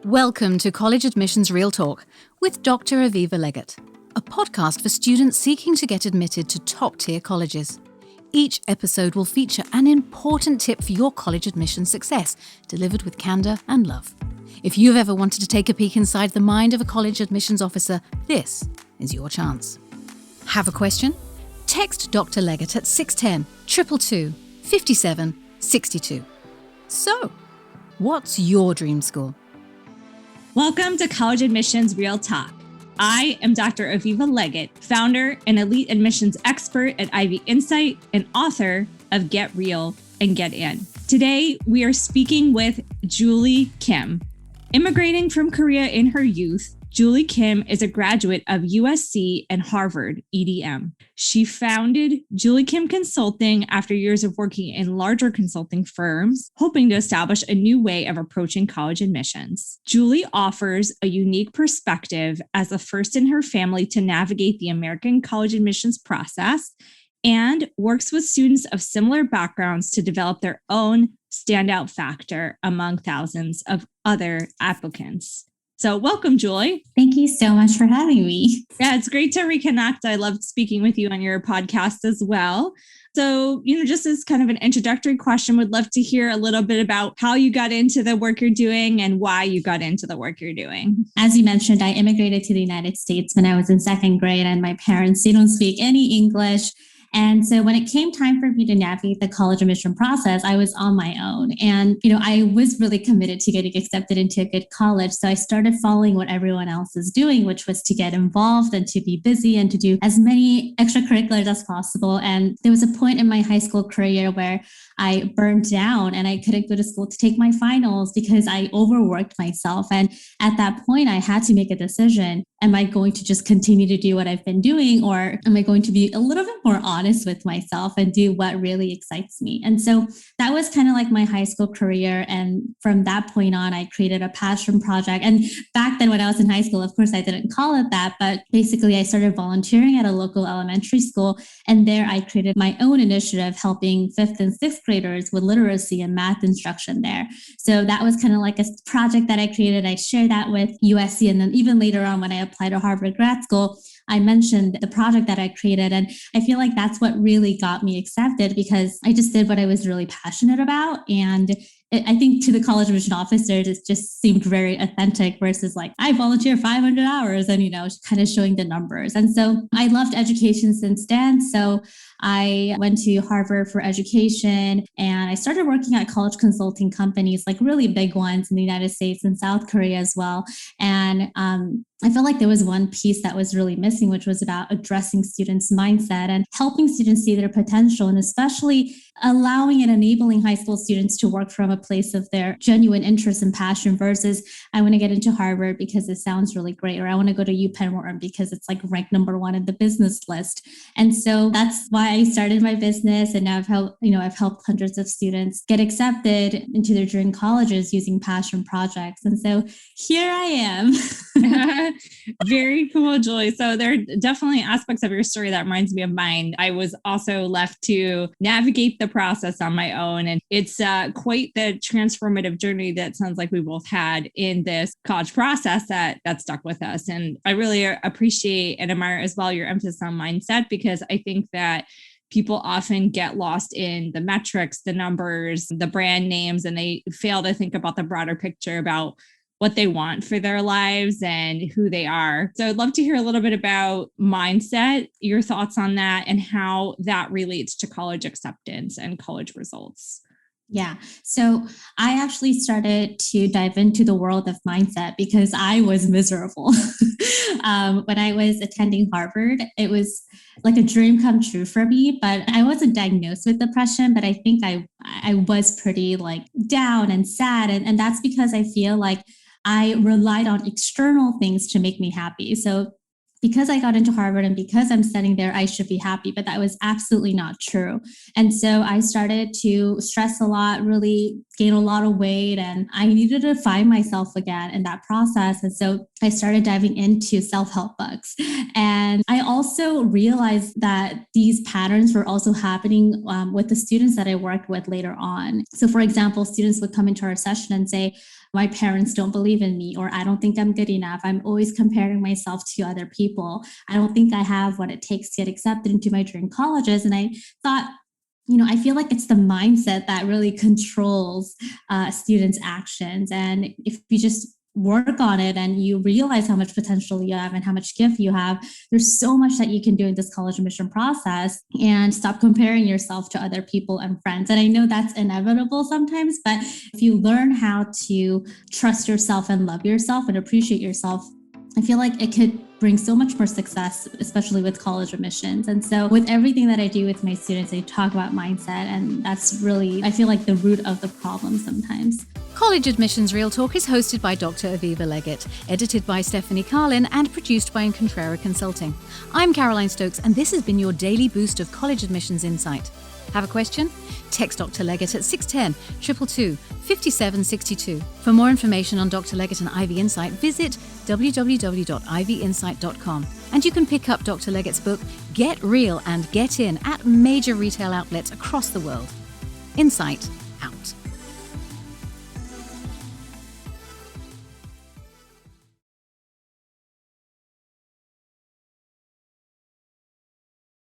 Welcome to College Admissions Real Talk with Dr. Aviva Legatt, a podcast for students seeking to get admitted to top-tier colleges. Each episode will feature an important tip for your college admission success, delivered with candour and love. If you've ever wanted to take a peek inside the mind of a college admissions officer, this is your chance. Have a question? Text Dr. Legatt at 610 222 57 62. So, what's your dream school? Welcome to College Admissions Real Talk. I am Dr. Aviva Legatt, founder and elite admissions expert at Ivy Insight and author of Get Real and Get In. Today, we are speaking with Julie Kim. Immigrating from Korea in her youth, Julie Kim is a graduate of USC and Harvard EDM. She founded Julie Kim Consulting after years of working in larger consulting firms, hoping to establish a new way of approaching college admissions. Julie offers a unique perspective as the first in her family to navigate the American college admissions process and works with students of similar backgrounds to develop their own standout factor among thousands of other applicants. So welcome, Julie. Thank you so much for having me. Yeah, it's great to reconnect. I loved speaking with you on your podcast as well. So, just as kind of an introductory question, would love to hear a little bit about how you got into the work you're doing and why you got into the work you're doing. As you mentioned, I immigrated to the United States when I was in second grade, and my parents, they don't speak any English. And so when it came time for me to navigate the college admission process, I was on my own. And, I was really committed to getting accepted into a good college. So I started following what everyone else is doing, which was to get involved and to be busy and to do as many extracurriculars as possible. And there was a point in my high school career where I burned down and I couldn't go to school to take my finals because I overworked myself. And at that point, I had to make a decision. Am I going to just continue to do what I've been doing, or am I going to be a little bit more honest with myself and do what really excites me? And so that was kind of like my high school career. And from that point on, I created a passion project. And back then when I was in high school, of course, I didn't call it that, but basically I started volunteering at a local elementary school. And there I created my own initiative helping 5th and 6th graders with literacy and math instruction there. So that was kind of like a project that I created. I shared that with USC. And then even later on, when I applied to Harvard grad school, I mentioned the project that I created. And I feel like that's what really got me accepted, because I just did what I was really passionate about. And I think to the college admission officers, it just seemed very authentic versus like, I volunteer 500 hours and, kind of showing the numbers. And so I loved education since then. So I went to Harvard for education and I started working at college consulting companies, like really big ones in the United States and South Korea as well. And I felt like there was one piece that was really missing, which was about addressing students' mindset and helping students see their potential, and especially allowing and enabling high school students to work from a place of their genuine interest and passion versus I want to get into Harvard because it sounds really great, or I want to go to UPenn Wharton because it's like ranked number 1 in the business list. And so that's why I started my business, and now I've helped hundreds of students get accepted into their dream colleges using passion projects. And so here I am. Very cool, Julie. So there are definitely aspects of your story that reminds me of mine. I was also left to navigate the process on my own. And it's quite the transformative journey that sounds like we both had in this college process that stuck with us. And I really appreciate and admire as well your emphasis on mindset, because I think that people often get lost in the metrics, the numbers, the brand names, and they fail to think about the broader picture about what they want for their lives and who they are. So I'd love to hear a little bit about mindset, your thoughts on that, and how that relates to college acceptance and college results. Yeah. So I actually started to dive into the world of mindset because I was miserable. When I was attending Harvard, it was like a dream come true for me, but I wasn't diagnosed with depression, but I think I was pretty like down and sad. And that's because I feel like I relied on external things to make me happy. So because I got into Harvard and because I'm studying there, I should be happy, but that was absolutely not true. And so I started to stress a lot, really gain a lot of weight, and I needed to find myself again in that process. And so I started diving into self-help books. And I also realized that these patterns were also happening with the students that I worked with later on. So for example, students would come into our session and say, my parents don't believe in me, or I don't think I'm good enough. I'm always comparing myself to other people. I don't think I have what it takes to get accepted into my dream colleges. And I thought, I feel like it's the mindset that really controls students' actions. And if you just work on it and you realize how much potential you have and how much gift you have, there's so much that you can do in this college admission process, and stop comparing yourself to other people and friends. And I know that's inevitable sometimes, but if you learn how to trust yourself and love yourself and appreciate yourself, I feel like it could bring so much more success, especially with college admissions. And so with everything that I do with my students, I talk about mindset, and that's really, I feel like, the root of the problem sometimes. College Admissions Real Talk is hosted by Dr. Aviva Legatt, edited by Stephanie Carlin, and produced by Incontrera Consulting. I'm Caroline Stokes, and this has been your daily boost of college admissions insight. Have a question? Text Dr. Legatt at 610-222-5762. For more information on Dr. Legatt and Ivy Insight, visit www.ivyinsight.com. And you can pick up Dr. Legatt's book, Get Real and Get In, at major retail outlets across the world. Insight